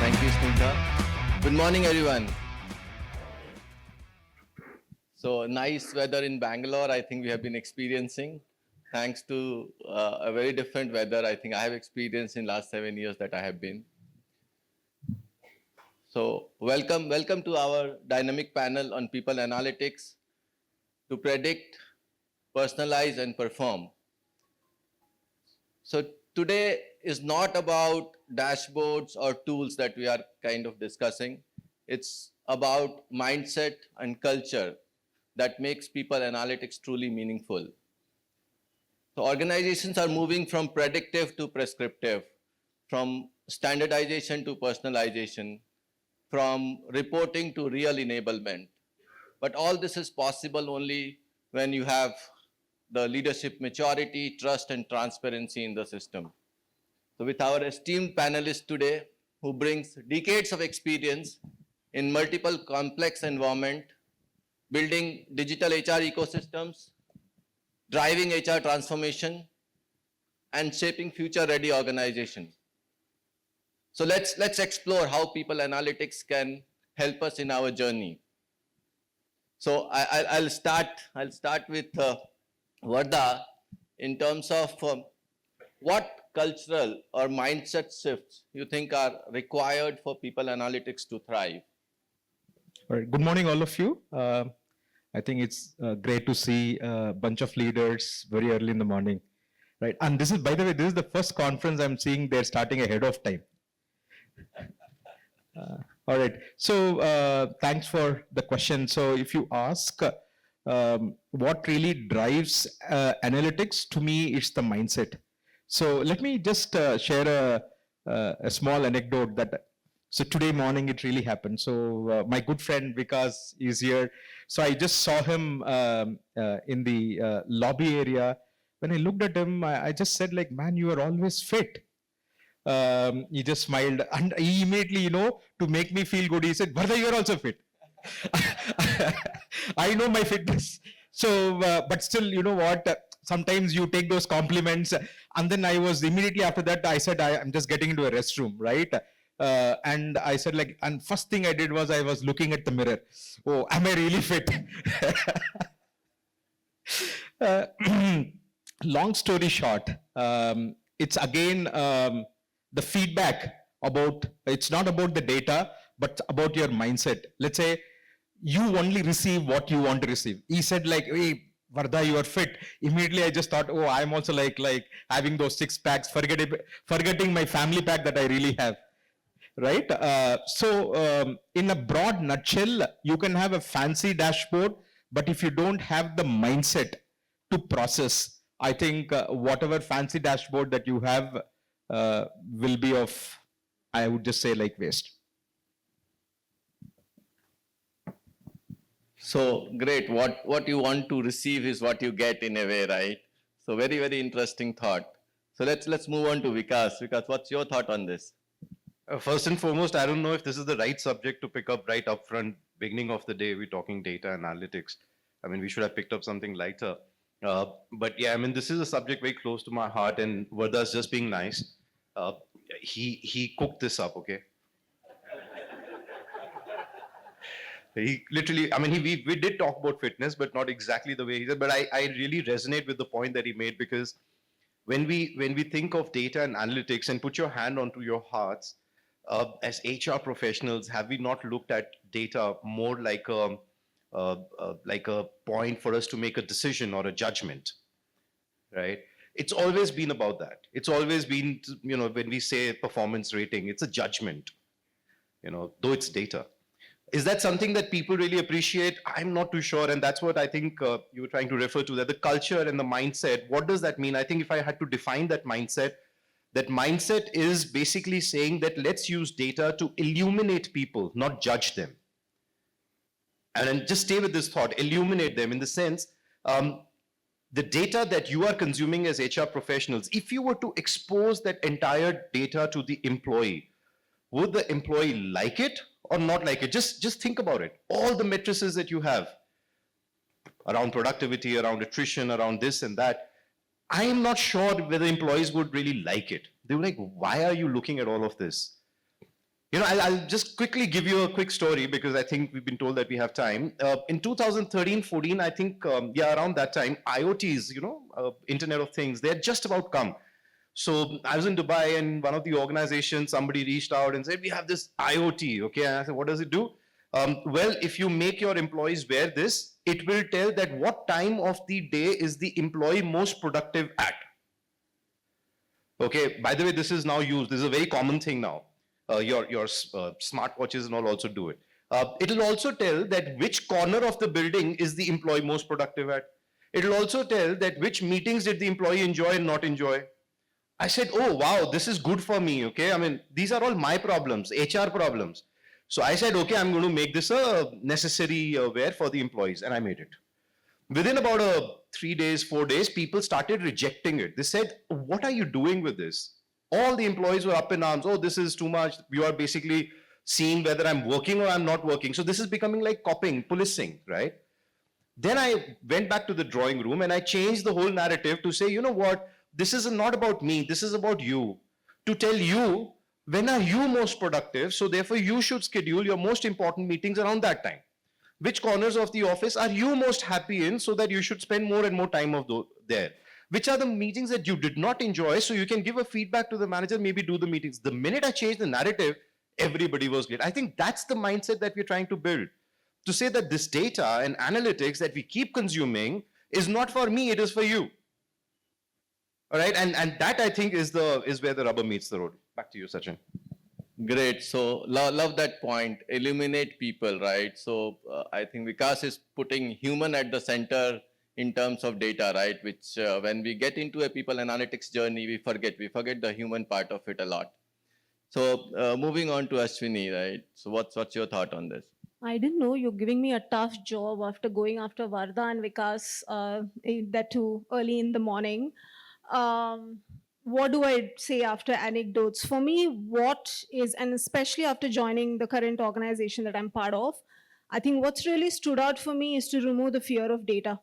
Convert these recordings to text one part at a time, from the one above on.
Thank you, Snigdha. Good morning, everyone. So nice weather in Bangalore, I think we have been experiencing, thanks to a very different weather I think I have experienced in last 7 years that I have been. So welcome to our dynamic panel on people analytics to predict, personalize, and perform. So today is not about dashboards or tools that we are kind of discussing. It's about mindset and culture that makes people analytics truly meaningful. So organizations are moving from predictive to prescriptive, from standardization to personalization, from reporting to real enablement. But all this is possible only when you have the leadership maturity, trust, and transparency in the system. So with our esteemed panelists today, who brings decades of experience in multiple complex environment, building digital HR ecosystems, driving HR transformation, and shaping future-ready organization. So let's explore how people analytics can help us in our journey. So I'll start with Varda in terms of what cultural or mindset shifts you think are required for people analytics to thrive. All right. Good morning, all of you. I think it's great to see a bunch of leaders very early in the morning, right? And this is, by the way, this is the first conference I'm seeing they're starting ahead of time. All right. So thanks for the question. So if you ask what really drives analytics, to me, it's the mindset. So let me just share a small anecdote that. So today morning it really happened. So my good friend Vikas is here. So I just saw him in the lobby area. When I looked at him, I just said like, man, you are always fit. He just smiled and he immediately, to make me feel good, he said, Vardha, you're also fit. I know my fitness. So, but still, you know what? Sometimes you take those compliments. And then I was immediately after that, I said, I'm just getting into a restroom, right? And I said like, and first thing I did was I was looking at the mirror. Oh, am I really fit? Long story short, it's again the feedback about, it's not about the data, but about your mindset. Let's say you only receive what you want to receive. He said like, hey, Vardha, you are fit. Immediately I just thought, oh, I'm also like having those 6 packs, forgetting my family pack that I really have. Right? So in a broad nutshell, you can have a fancy dashboard, but if you don't have the mindset to process, I think whatever fancy dashboard that you have will be of, I would just say like waste. So great. What you want to receive is what you get in a way, right? So very, very interesting thought. So let's move on to Vikas. Vikas, what's your thought on this? First and foremost, I don't know if this is the right subject to pick up right up front, beginning of the day, we're talking data analytics. I mean, we should have picked up something lighter. But yeah, I mean, this is a subject very close to my heart, and Vardha's just being nice. He cooked this up, okay? He literally, I mean, we did talk about fitness, but not exactly the way he said. But I really resonate with the point that he made, because when we think of data and analytics, and put your hand onto your hearts, as HR professionals, have we not looked at data more like a point for us to make a decision or a judgment, right? It's always been about that. It's always been, when we say performance rating, it's a judgment, though it's data. Is that something that people really appreciate? I'm not too sure, and that's what I think you were trying to refer to, that the culture and the mindset, what does that mean? I think if I had to define that mindset is basically saying that let's use data to illuminate people, not judge them. And then just stay with this thought, illuminate them in the sense, the data that you are consuming as HR professionals, if you were to expose that entire data to the employee, would the employee like it or not like it? Just think about it. All the matrices that you have around productivity, around attrition, around this and that, I am not sure whether employees would really like it. They were like, why are you looking at all of this? I'll just quickly give you a quick story because I think we've been told that we have time. In 2013-14, I think, around that time, IoTs, Internet of Things, they had just about come. So I was in Dubai, and one of the organizations, somebody reached out and said, "We have this IoT." Okay, and I said, "What does it do?" Well, if you make your employees wear this, it will tell that what time of the day is the employee most productive at. Okay, by the way, this is now used. This is a very common thing now. Your smartwatches and all also do it. It'll also tell that which corner of the building is the employee most productive at. It'll also tell that which meetings did the employee enjoy and not enjoy. I said, "Oh wow, this is good for me." Okay, I mean, these are all my problems, HR problems. So I said, "Okay, I'm going to make this a necessary wear for the employees," and I made it. Within about 3 days, 4 days, people started rejecting it. They said, "What are you doing with this?" All the employees were up in arms. "Oh, this is too much. You are basically seeing whether I'm working or I'm not working." So this is becoming like copying, policing, right? Then I went back to the drawing room and I changed the whole narrative to say, "You know what? This is not about me. This is about you. To tell you when are you most productive. So therefore, you should schedule your most important meetings around that time. Which corners of the office are you most happy in so that you should spend more and more time there? Which are the meetings that you did not enjoy so you can give a feedback to the manager, maybe do the meetings." The minute I changed the narrative, everybody was great. I think that's the mindset that we're trying to build. To say that this data and analytics that we keep consuming is not for me, it is for you. All right, and that I think is where the rubber meets the road. Back to you, Sachin. Great. So love that point. Illuminate people, right? So I think Vikas is putting human at the center in terms of data, right? Which when we get into a people analytics journey, we forget the human part of it a lot. So moving on to Ashwini, right? So what's your thought on this? I didn't know you're giving me a tough job after going after Varda and Vikas, that too early in the morning. What do I say after anecdotes? For me, what is, and especially after joining the current organization that I'm part of, I think what's really stood out for me is to remove the fear of data.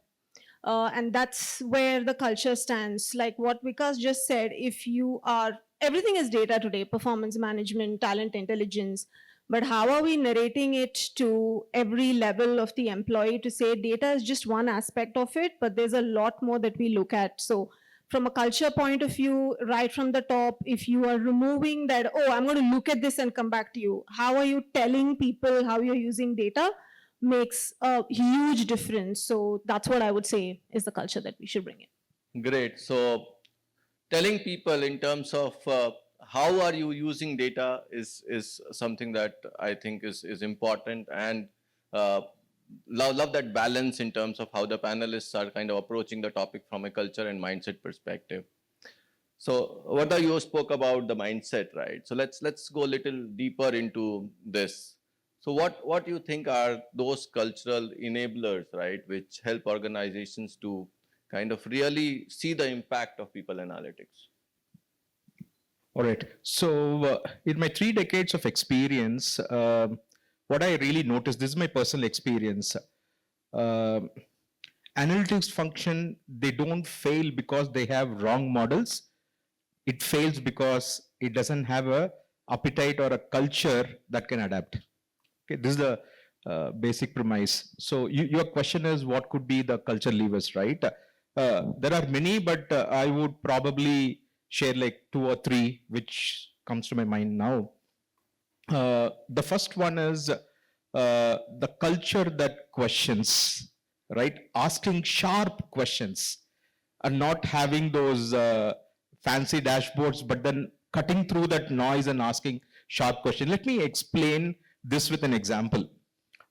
And that's where the culture stands. Like what Vikas just said, if you are, everything is data today, performance management, talent intelligence, but how are we narrating it to every level of the employee to say data is just one aspect of it, but there's a lot more that we look at. So from a culture point of view, right from the top, if you are removing that, "Oh, I'm going to look at this and come back to you," how are you telling people how you're using data makes a huge difference. So that's what I would say is the culture that we should bring in. Great. So telling people in terms of how are you using data is something that I think is important, and love that balance in terms of how the panelists are kind of approaching the topic from a culture and mindset perspective. So Vardha, you spoke about the mindset, right? So let's go a little deeper into this. So what do you think are those cultural enablers, right, which help organizations to kind of really see the impact of people analytics? All right. So, in my 3 decades of experience, what I really noticed, this is my personal experience. Analytics function, they don't fail because they have wrong models. It fails because it doesn't have a appetite or a culture that can adapt. Okay, this is the basic premise. So, your question is what could be the culture levers, right? There are many, but I would probably share like 2 or 3 which comes to my mind now. The first one is the culture that questions, right? Asking sharp questions and not having those fancy dashboards, but then cutting through that noise and asking sharp questions. Let me explain this with an example.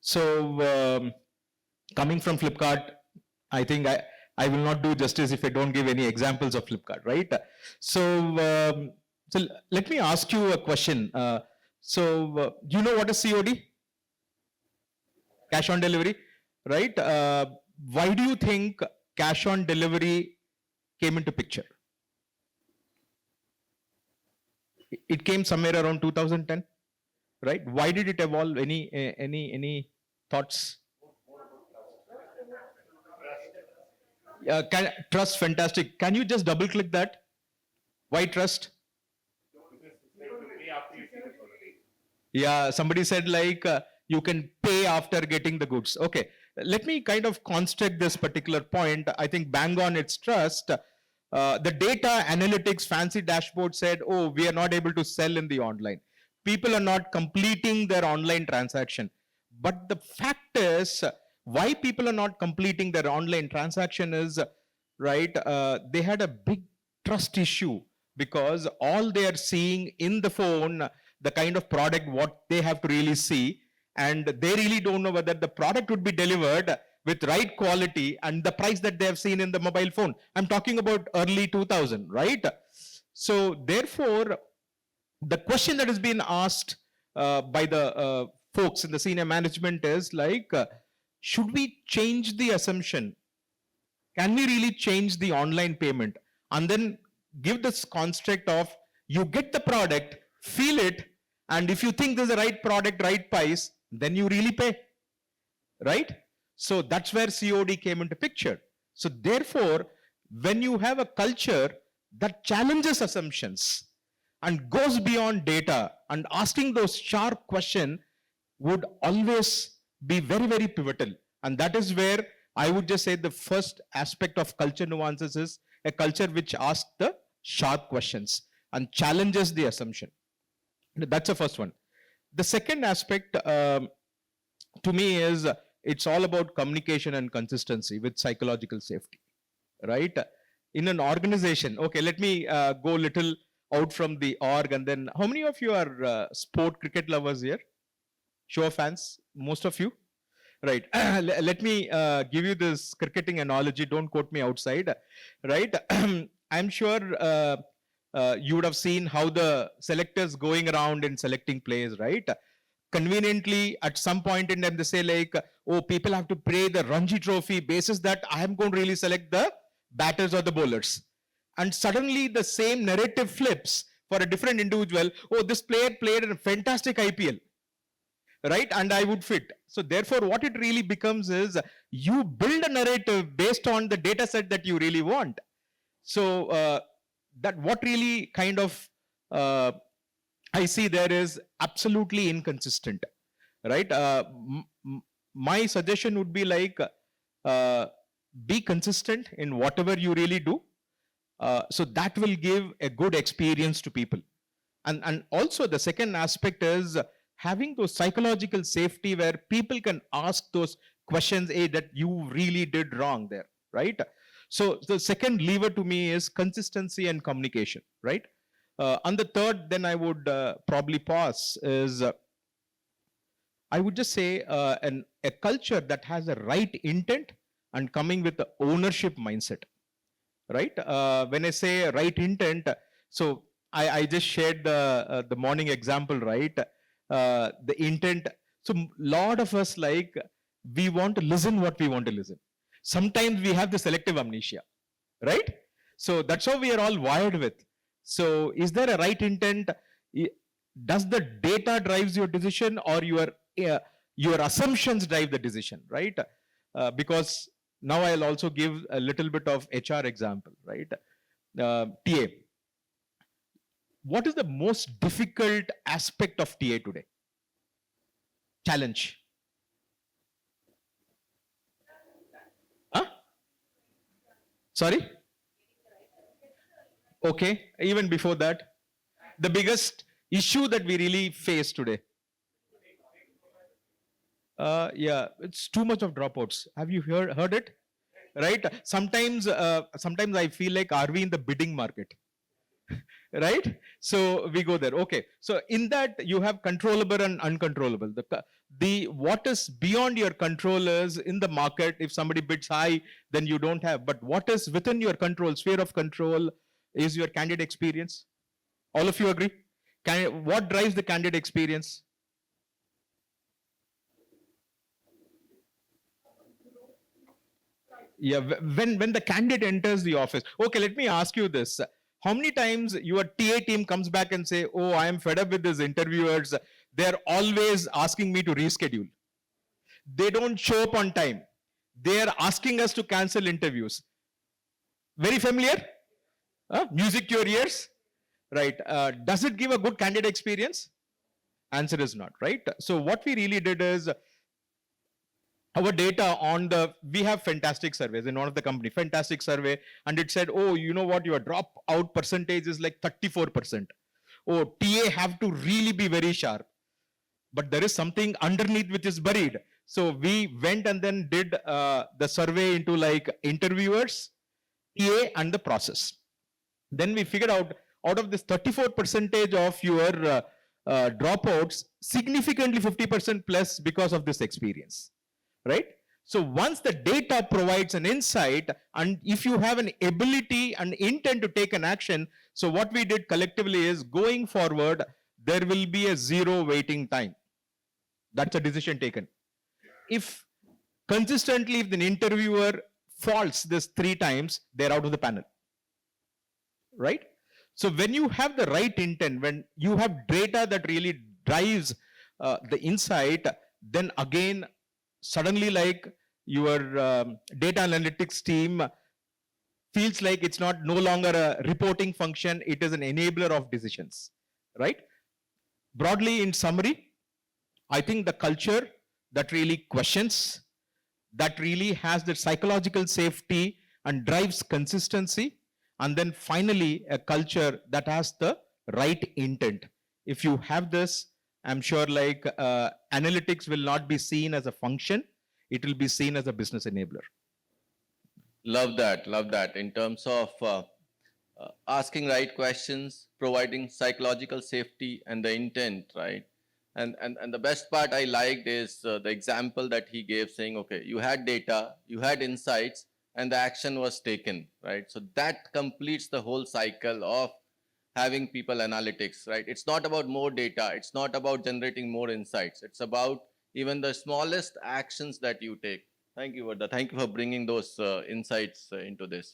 So coming from Flipkart, I think I will not do justice if I don't give any examples of Flipkart, right? So let me ask you a question. Do you know what is COD? Cash on delivery, right? Why do you think cash on delivery came into picture? It came somewhere around 2010, right? Why did it evolve? Any thoughts? Trust, fantastic. Can you just double click that? Why trust? Yeah, somebody said like you can pay after getting the goods. Okay, let me kind of construct this particular point. I think bang on its trust. The data analytics fancy dashboard said, oh, we are not able to sell in the online. People are not completing their online transaction. But the fact is, why people are not completing their online transaction is, right, they had a big trust issue because all they are seeing in the phone, the kind of product what they have to really see, and they really don't know whether the product would be delivered with right quality and the price that they have seen in the mobile phone. I'm talking about early 2000, right? So therefore, the question that has been asked by the folks in the senior management is like, should we change the assumption? Can we really change the online payment and then give this construct of you get the product, feel it, and if you think there's a right product, right price, then you really pay, right? So that's where COD came into picture. So therefore, when you have a culture that challenges assumptions and goes beyond data and asking those sharp questions would always be very, very pivotal. And that is where I would just say the first aspect of culture nuances is a culture which asks the sharp questions and challenges the assumption. That's the first one. The second aspect to me is it's all about communication and consistency with psychological safety, right? In an organization, okay, let me go a little out from the org, and then how many of you are sport cricket lovers here? Show of hands, most of you. Right. Let me give you this cricketing analogy. Don't quote me outside. Right. I'm sure you would have seen how the selectors going around in selecting players, right? Conveniently, at some point in time, they say like, oh, people have to pay the Ranji Trophy basis that I am going to really select the batters or the bowlers. And suddenly the same narrative flips for a different individual. Oh, this player played a fantastic IPL, right? And I would fit. So therefore, what it really becomes is you build a narrative based on the data set that you really want. So that what really kind of I see there is absolutely inconsistent, right? My suggestion would be like be consistent in whatever you really do. So that will give a good experience to people. And also the second aspect is having those psychological safety where people can ask those questions, hey, that you really did wrong there, right? So the second lever to me is consistency and communication, right? And the third, then I would probably pause is I would just say a culture that has a right intent and coming with the ownership mindset, right? When I say right intent, so I just shared the morning example, right? The intent. So lot of us like we want to listen what we want to listen. Sometimes we have the selective amnesia, right? So that's how we are all wired with. So is there a right intent? Does the data drives your decision or your assumptions drive the decision, right? Because now I'll also give a little bit of HR example, right? TA. What is the most difficult aspect of TA today? Challenge. Huh? Sorry? Okay, even before that, the biggest issue that we really face today. Yeah, it's too much of dropouts. Have you heard it? Right? Sometimes I feel like, are we in the bidding market? Right? So we go there. Okay. So in that you have controllable and uncontrollable. The what is beyond your control is in the market. If somebody bids high, then you don't have. But what is within your control, sphere of control, is your candidate experience. All of you agree? What drives the candidate experience? Yeah, when the candidate enters the office. Okay, let me ask you this. How many times your TA team comes back and say, oh, I am fed up with these interviewers. They're always asking me to reschedule. They don't show up on time. They're asking us to cancel interviews. Very familiar? Music to your ears? Right. Does it give a good candidate experience? Answer is not, right? So what we really did is our data on the, we have fantastic surveys in one of the company, fantastic survey, and it said, oh, you know what, your dropout percentage is like 34%. Oh, TA have to really be very sharp. But there is something underneath which is buried. So we went and then did the survey into like interviewers, TA, and the process. Then we figured out of this 34 percentage of your dropouts, significantly 50% plus because of this experience, right? So once the data provides an insight, and if you have an ability and intent to take an action, so what we did collectively is, going forward, there will be a zero waiting time. That's a decision taken. If consistently, if the interviewer faults this 3 times, they're out of the panel, right? So when you have the right intent, when you have data that really drives the insight, then again, suddenly like your data analytics team feels like it's not no longer a reporting function, it is an enabler of decisions, right? Broadly, in summary, I think the culture that really questions, that really has the psychological safety and drives consistency, and then finally a culture that has the right intent. If you have this, I'm sure like analytics will not be seen as a function, it will be seen as a business enabler. Love that. Love that. In terms of asking right questions, providing psychological safety and the intent, right? And the best part I liked is the example that he gave, saying, okay, you had data, you had insights, and the action was taken, right? So that completes the whole cycle of having people analytics, right? It's not about more data, it's not about generating more insights, it's about even the smallest actions that you take. Thank you, Varda. Thank you for bringing those insights into this.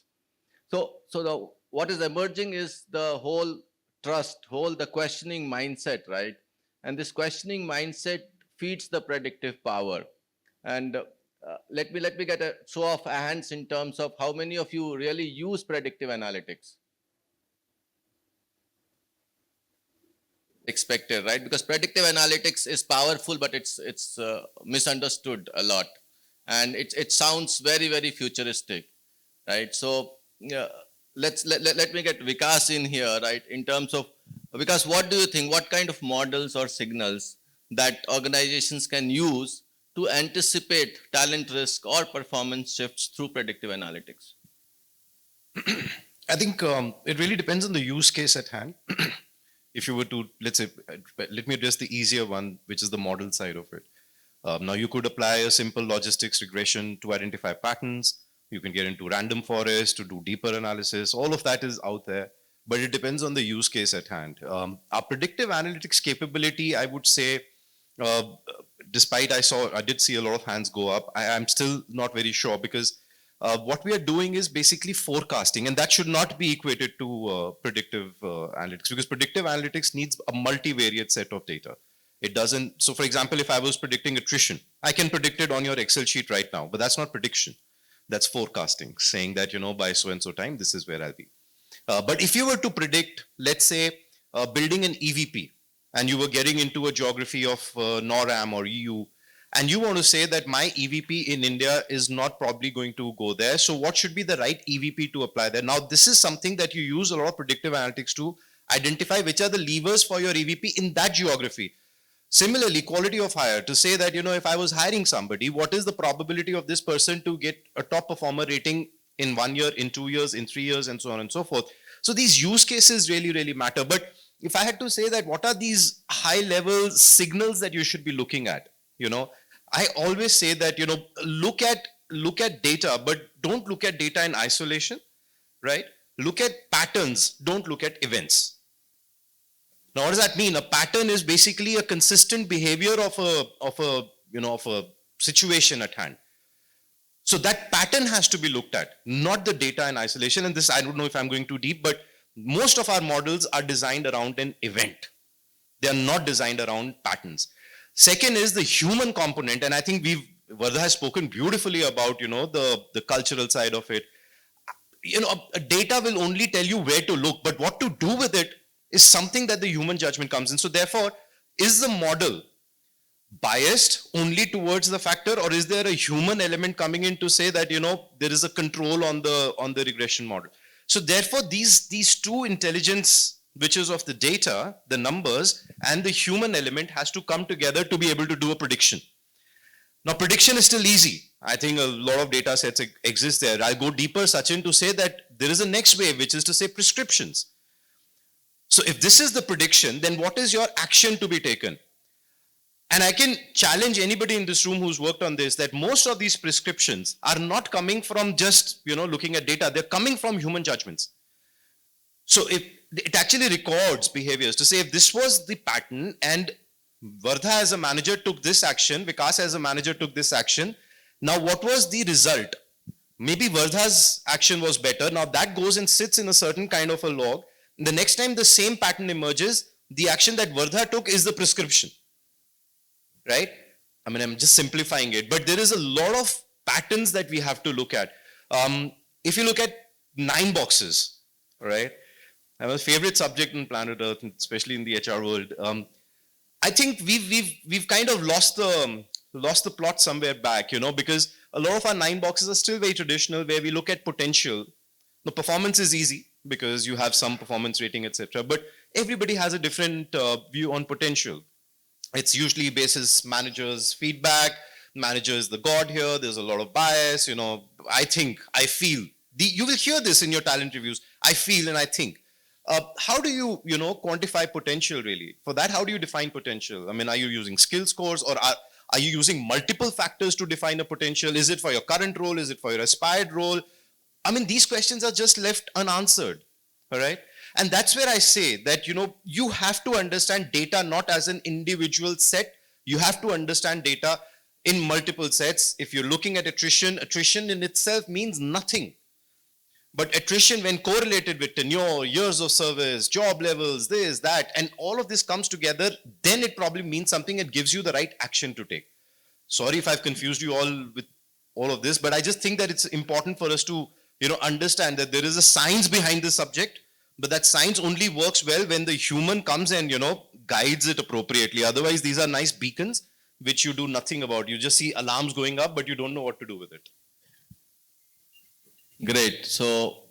So what is emerging is the whole trust, whole the questioning mindset, right? And this questioning mindset feeds the predictive power. And let me get a show of hands in terms of how many of you really use predictive analytics. Expected, right? Because predictive analytics is powerful, but it's misunderstood a lot, and it sounds very futuristic, right? So let me get Vikas in here, right? In terms of Vikas, what do you think? What kind of models or signals that organizations can use to anticipate talent risk or performance shifts through predictive analytics? I think it really depends on the use case at hand. If you were to, let's say, let me address the easier one, which is the model side of it. Now, you could apply a simple logistics regression to identify patterns. You can get into random forest to do deeper analysis. All of that is out there, but it depends on the use case at hand. Our predictive analytics capability, I would say, despite I did see a lot of hands go up, I'm still not very sure, because what we are doing is basically forecasting, and that should not be equated to predictive analytics, because predictive analytics needs a multivariate set of data. It doesn't, so for example, if I was predicting attrition, I can predict it on your Excel sheet right now, but that's not prediction. That's forecasting, saying that, by so and so time, this is where I'll be. But if you were to predict, let's say, building an EVP, and you were getting into a geography of NORAM or EU, and you want to say that my EVP in India is not probably going to go there, so what should be the right EVP to apply there? Now, this is something that you use a lot of predictive analytics to identify which are the levers for your EVP in that geography. Similarly, quality of hire, to say that, if I was hiring somebody, what is the probability of this person to get a top performer rating in 1 year, in 2 years, in 3 years, and so on and so forth. So these use cases really matter. But if I had to say that, what are these high level signals that you should be looking at? I always say that, look at data, but don't look at data in isolation, right? Look at patterns, don't look at events. Now, what does that mean? A pattern is basically a consistent behavior of a situation at hand. So that pattern has to be looked at, not the data in isolation. And this, I don't know if I'm going too deep, but most of our models are designed around an event. They are not designed around patterns. Second is the human component, and I think Vardha has spoken beautifully about, the cultural side of it. Data will only tell you where to look, but what to do with it is something that the human judgment comes in. So therefore, is the model biased only towards the factor, or is there a human element coming in to say that, you know, there is a control on the regression model? So therefore these two intelligence, which is of the data, the numbers, and the human element, has to come together to be able to do a prediction. Now prediction is still easy. I think a lot of data sets exist there. I'll go deeper, Sachin, to say that there is a next wave, which is to say prescriptions. So if this is the prediction, then what is your action to be taken? And I can challenge anybody in this room who's worked on this, that most of these prescriptions are not coming from just, you know, looking at data. They're coming from human judgments. So if it actually records behaviors to say, if this was the pattern and Vardha as a manager took this action, Vikas as a manager took this action, now what was the result? Maybe Vardha's action was better. Now that goes and sits in a certain kind of a log. The next time the same pattern emerges, the action that Vardha took is the prescription. Right? I mean, I'm just simplifying it, but there is a lot of patterns that we have to look at. If you look at 9 boxes, right? I have a favorite subject on planet Earth, especially in the HR world. I think we've kind of lost the plot somewhere back, you know, because a lot of our 9 boxes are still very traditional, where we look at potential. The performance is easy because you have some performance rating, etc. But everybody has a different view on potential. It's usually basis managers' feedback. Manager is the god here. There's a lot of bias. You know, I think, I feel. You will hear this in your talent reviews. I feel and I think. How do you, you know, quantify potential really? For that, how do you define potential? I mean, are you using skill scores, or are you using multiple factors to define a potential? Is it for your current role? Is it for your aspired role? I mean, these questions are just left unanswered. All right. And that's where I say that, you know, you have to understand data not as an individual set. You have to understand data in multiple sets. If you're looking at attrition, attrition in itself means nothing. But attrition, when correlated with tenure, years of service, job levels, this, that, and all of this comes together, then it probably means something and gives you the right action to take. Sorry if I've confused you all with all of this, but I just think that it's important for us to, you know, understand that there is a science behind this subject. But that science only works well when the human comes and, you know, guides it appropriately. Otherwise, these are nice beacons which you do nothing about. You just see alarms going up, but you don't know what to do with it. Great. So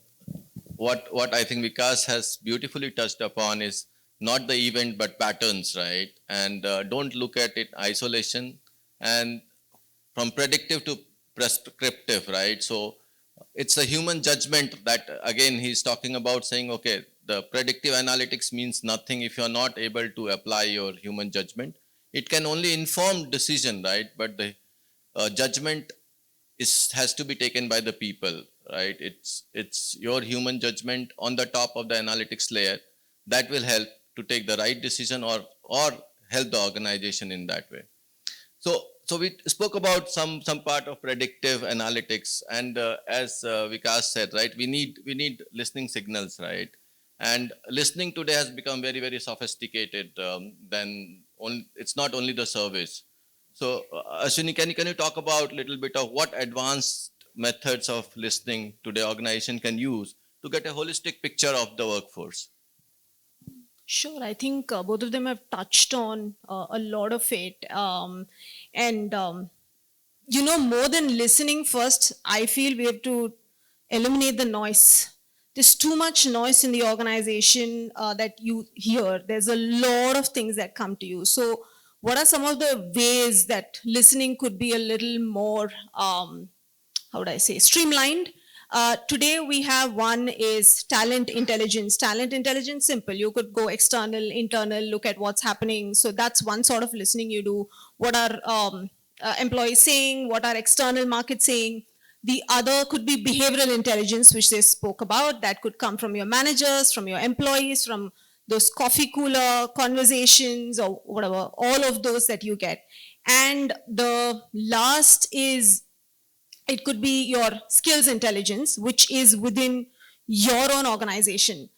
what I think Vikas has beautifully touched upon is not the event but patterns, right? And don't look at it isolation, and from predictive to prescriptive, right? So it's a human judgment that, again, he's talking about, saying, okay, the predictive analytics means nothing if you're not able to apply your human judgment. It can only inform decision, right? But the judgment has to be taken by the people, right? It's your human judgment on the top of the analytics layer that will help to take the right decision, or help the organization in that way. So we spoke about some part of predictive analytics, and as Vikas said, right, we need listening signals, right? And listening today has become very, very sophisticated. It's not only the service. So Ashwini, can you talk about a little bit of what advanced methods of listening today organization can use to get a holistic picture of the workforce? Sure, I think both of them have touched on a lot of it. You know, more than listening first, I feel we have to eliminate the noise. There's too much noise in the organization that you hear. There's a lot of things that come to you. So what are some of the ways that listening could be a little more, how would I say, streamlined? Today we have one is talent intelligence. Talent intelligence, simple. You could go external, internal, look at what's happening. So that's one sort of listening you do. What are employees saying? What are external markets saying? The other could be behavioral intelligence, which they spoke about. That could come from your managers, from your employees, from those coffee cooler conversations or whatever, all of those that you get. And the last is, it could be your skills intelligence, which is within your own organization.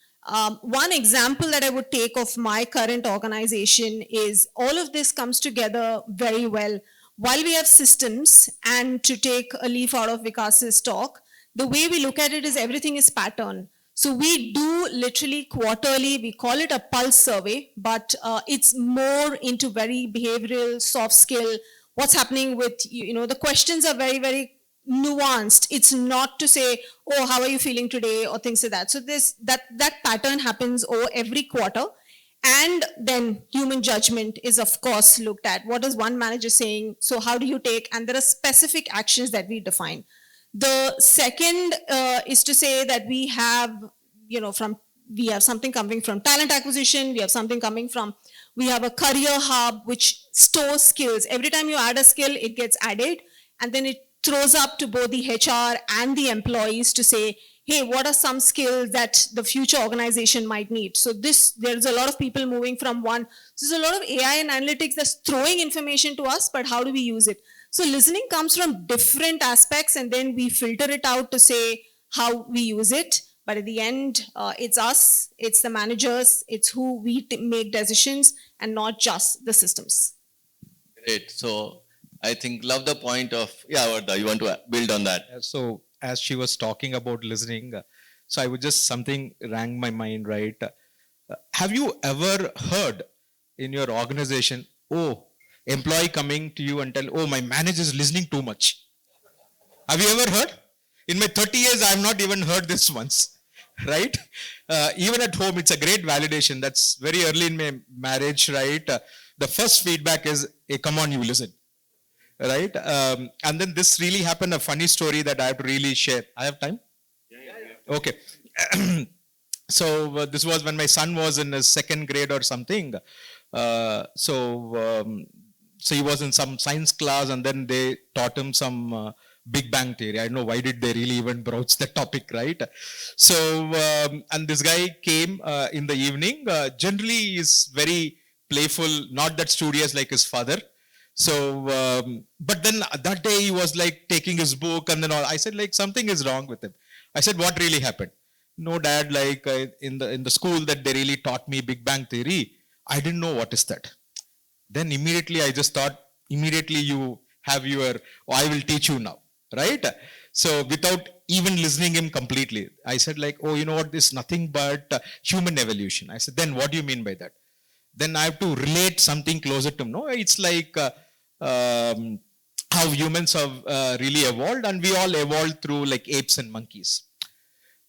One example that I would take of my current organization is all of this comes together very well. While we have systems, and to take a leaf out of Vikas's talk, the way we look at it is everything is pattern. So we do literally quarterly, we call it a pulse survey, but it's more into very behavioral, soft skill, what's happening with, the questions are very, very nuanced. It's not to say, oh, how are you feeling today, or things like that. So that pattern happens over every quarter. And then human judgment is, of course, looked at. What is one manager saying? So how do you take? And there are specific actions that we define. The second is to say that we have, we have something coming from talent acquisition. We have something coming from, we have a career hub which stores skills. Every time you add a skill, it gets added, and then it throws up to both the HR and the employees to say, hey, what are some skills that the future organization might need? So there's a lot of people moving from one. So there's a lot of AI and analytics that's throwing information to us, but how do we use it? So listening comes from different aspects, and then we filter it out to say how we use it. But at the end, it's us, it's the managers, it's who we make decisions, and not just the systems. Great. So I think love the point of, yeah, Vardha, you want to build on that? So as she was talking about listening, so I would just, something rang my mind, right? Have you ever heard in your organization, oh, employee coming to you and tell, oh, my manager is listening too much? Have you ever heard? In my 30 years, I have not even heard this once, right? Even at home, it's a great validation. That's very early in my marriage, right? The first feedback is, hey, come on, you listen, right? And then this really happened, a funny story that I have to really share. I have time? Yeah. Okay. So this was when my son was in his second grade or something. So he was in some science class, and then they taught him some Big Bang Theory. I don't know why did they really even broach the topic, right? So and this guy came in the evening. Generally, he's very playful, not that studious like his father. So, but then that day he was like taking his book and then all. I said like something is wrong with him. I said, what really happened? No, dad, like in the school that they really taught me Big Bang Theory. I didn't know what is that. Then immediately I just thought, immediately you have your, oh, I will teach you now, right? So without even listening him completely, I said like, oh, you know what, this is nothing but human evolution. I said, then what do you mean by that? Then I have to relate something closer to him. No, it's like how humans have really evolved, and we all evolved through like apes and monkeys.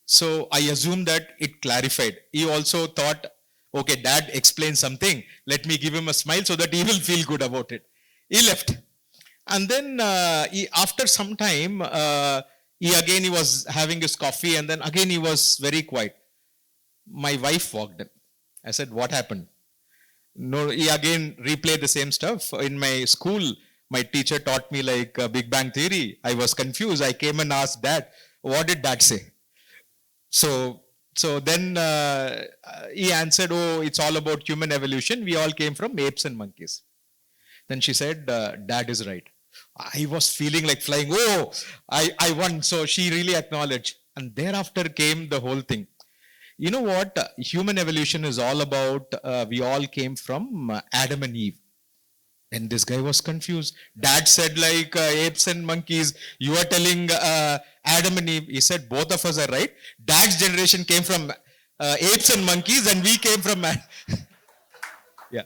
So I assume that it clarified. He also thought, okay, dad explained something. Let me give him a smile so that he will feel good about it. He left. And then after some time, he was having his coffee, and then again he was very quiet. My wife walked in. I said, what happened? No, he again replayed the same stuff. In my school, my teacher taught me like Big Bang Theory. I was confused. I came and asked dad, what did dad say? So then he answered, oh, it's all about human evolution. We all came from apes and monkeys. Then she said, dad is right. I was feeling like flying. Oh, I won. So she really acknowledged. And thereafter came the whole thing. You know what? Human evolution is all about, we all came from Adam and Eve. And this guy was confused. Dad said like apes and monkeys. You are telling Adam and Eve. He said both of us are right. Dad's generation came from apes and monkeys, and we came from yeah.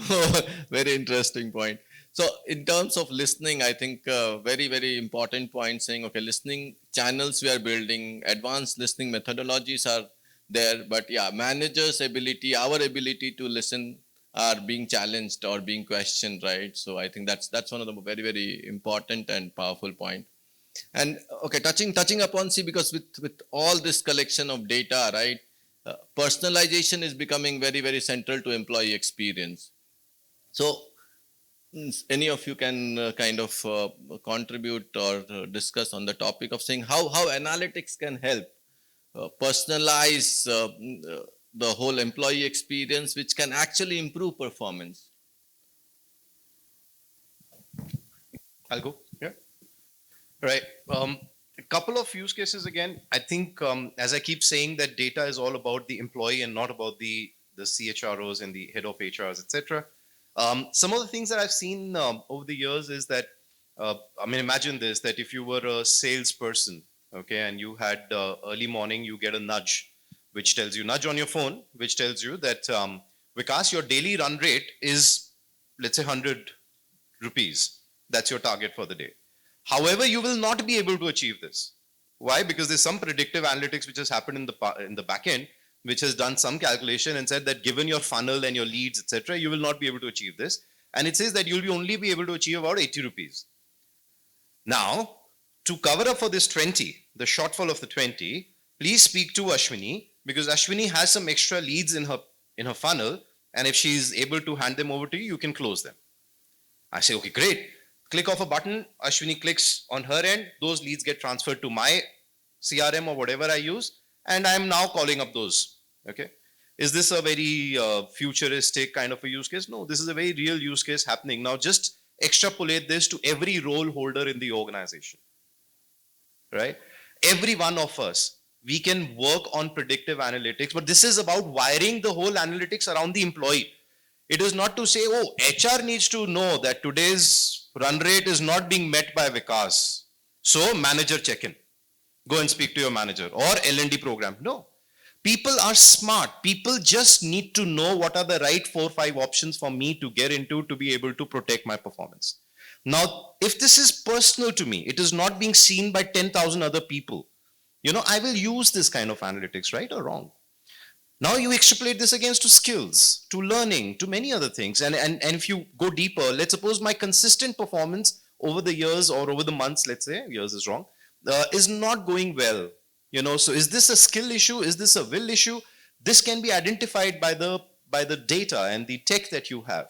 Oh, very interesting point. So in terms of listening, I think very, very important point saying, okay, listening channels we are building, advanced listening methodologies are there, but yeah, managers' ability, our ability to listen are being challenged or being questioned, right? So I think that's one of the very, very important and powerful point. And okay, touching upon, see, because with all this collection of data, right, personalization is becoming very, very central to employee experience. So any of you can kind of contribute or discuss on the topic of saying how analytics can help personalize the whole employee experience, which can actually improve performance. I'll go. Yeah. Right. A couple of use cases again. I think, as I keep saying, that data is all about the employee and not about the CHROs and the head of HRs, etc. Some of the things that I've seen over the years is that, I mean, imagine this, that if you were a salesperson okay, and you had early morning, you get a nudge, which tells you, nudge on your phone, which tells you that, Vikas, your daily run rate is, let's say, 100 rupees. That's your target for the day. However, you will not be able to achieve this. Why? Because there's some predictive analytics which has happened in the back end, which has done some calculation and said that given your funnel and your leads, etc., you will not be able to achieve this. And it says that you'll only be able to achieve about 80 rupees. Now, to cover up for this 20, the shortfall of the 20, please speak to Ashwini, because Ashwini has some extra leads in her funnel, and if she's able to hand them over to you, you can close them. I say, okay, great. Click off a button, Ashwini clicks on her end, those leads get transferred to my CRM or whatever I use, and I'm now calling up those. Okay. Is this a very futuristic kind of a use case? No, this is a very real use case happening. Now just extrapolate this to every role holder in the organization. Right? Every one of us, we can work on predictive analytics, but this is about wiring the whole analytics around the employee. It is not to say, oh, HR needs to know that today's run rate is not being met by Vikas. So manager check-in. Go and speak to your manager, or L&D program. No. People are smart. People just need to know what are the right 4 or 5 options for me to get into to be able to protect my performance. Now, if this is personal to me, it is not being seen by 10,000 other people. I will use this kind of analytics, right or wrong. Now you extrapolate this against to skills, to learning, to many other things. And if you go deeper, let's suppose my consistent performance over the years or over the months, let's say, years is wrong, is not going well. So is this a skill issue? Is this a will issue? This can be identified by the data and the tech that you have,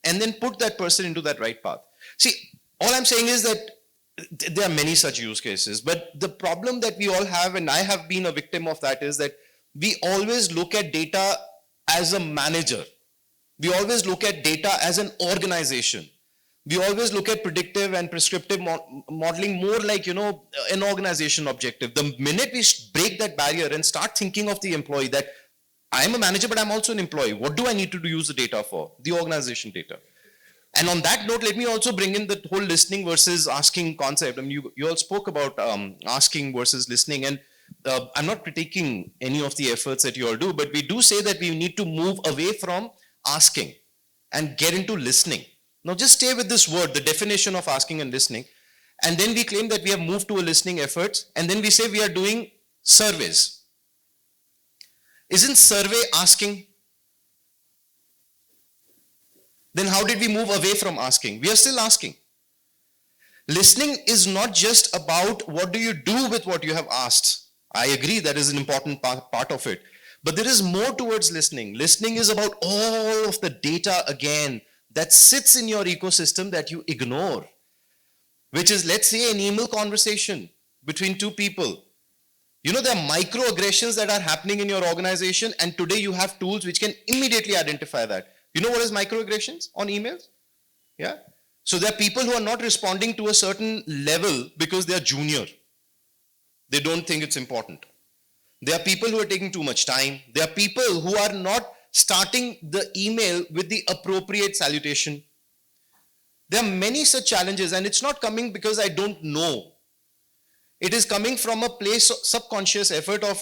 and then put that person into that right path. See, all I'm saying is that there are many such use cases, but the problem that we all have, and I have been a victim of that, is that we always look at data as a manager. We always look at data as an organization. We always look at predictive and prescriptive modeling more like, an organization objective. The minute we break that barrier and start thinking of the employee that I'm a manager, but I'm also an employee. What do I need to use the data for? The organization data. And on that note, let me also bring in the whole listening versus asking concept. I mean, you all spoke about asking versus listening, and I'm not critiquing any of the efforts that you all do, but we do say that we need to move away from asking and get into listening. Now just stay with this word, the definition of asking and listening, and then we claim that we have moved to a listening effort, and then we say we are doing surveys. Isn't survey asking? Then how did we move away from asking? We are still asking. Listening is not just about what do you do with what you have asked. I agree that is an important part of it. But there is more towards listening. Listening is about all of the data again that sits in your ecosystem that you ignore. Which is, let's say, an email conversation between 2 people. There are microaggressions that are happening in your organization, and today you have tools which can immediately identify that. You know what is microaggressions on emails? Yeah. So there are people who are not responding to a certain level because they are junior. They don't think it's important. There are people who are taking too much time. There are people who are not starting the email with the appropriate salutation. There are many such challenges, and it's not coming because I don't know. It is coming from a place of subconscious effort of,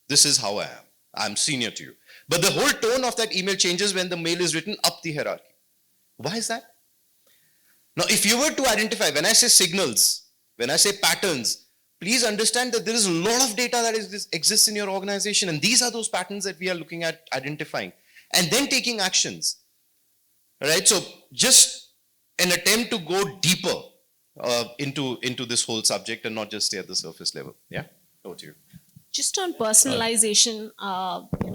this is how I am. I'm senior to you. But the whole tone of that email changes when the mail is written up the hierarchy. Why is that? Now, if you were to identify, when I say signals, when I say patterns, please understand that there is a lot of data that exists in your organization, and these are those patterns that we are looking at identifying and then taking actions. Right? So just an attempt to go deeper into this whole subject and not just stay at the surface level. Yeah? Over to you. Just on personalization,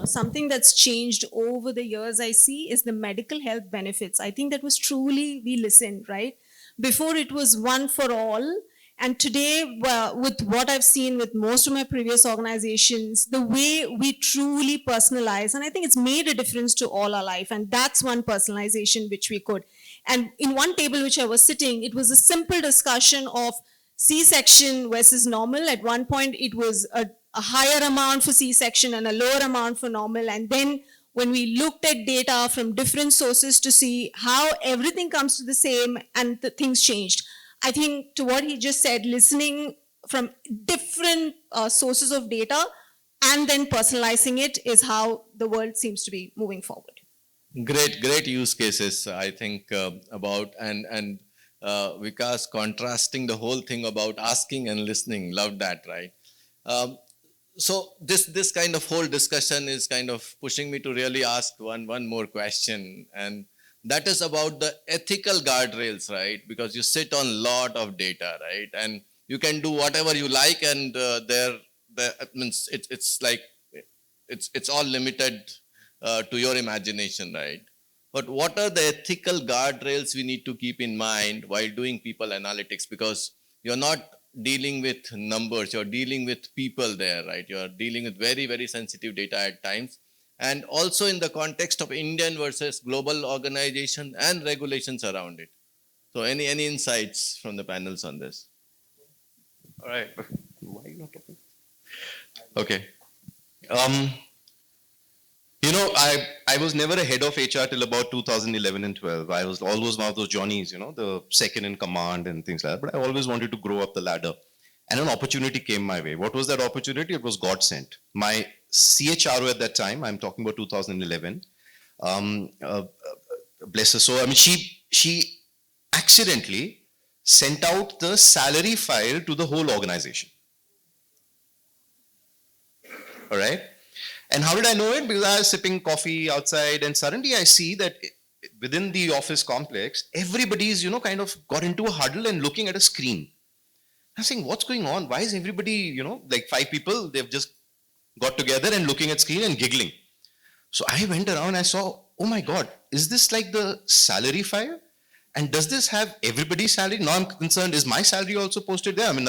something that's changed over the years I see is the medical health benefits. I think that was truly, we listened, right? Before it was one for all. And today, with what I've seen with most of my previous organizations, the way we truly personalize, and I think it's made a difference to all our life. And that's one personalization which we could. And in one table which I was sitting, it was a simple discussion of C-section versus normal. At one point, it was a higher amount for C-section and a lower amount for normal. And then when we looked at data from different sources to see how everything comes to the same and the things changed. I think to what he just said, listening from different sources of data and then personalizing it is how the world seems to be moving forward. Great use cases, I think, about, and Vikas contrasting the whole thing about asking and listening. Love that, right? So this kind of whole discussion is kind of pushing me to really ask one more question, and that is about the ethical guardrails, right? Because you sit on a lot of data, right? And you can do whatever you like, and there means it's like it's all limited to your imagination, right? But what are the ethical guardrails we need to keep in mind while doing people analytics? Because you're not dealing with numbers, you're dealing with people there, right? You're dealing with very sensitive data at times. And also in the context of Indian versus global organization and regulations around it. So any insights from the panels on this? All right. Why are you not talking? Okay. You know, I was never a head of HR till about 2011 and 12. I was always one of those Johnnies, you know, the second in command and things like that. But I always wanted to grow up the ladder. And an opportunity came my way. What was that opportunity? It was God sent. My CHRO at that time, I'm talking about 2011, bless her soul. I mean, she accidentally sent out the salary file to the whole organization. All right. And how did I know it? Because I was sipping coffee outside, and suddenly I see that within the office complex, everybody's, you know, kind of got into a huddle and looking at a screen. I'm saying, what's going on? Why is everybody, you know, like 5 people, they've just got together and looking at screen and giggling. So I went around, I saw, oh my God, is this like the salary file? And does this have everybody's salary? Now I'm concerned, is my salary also posted there? I mean,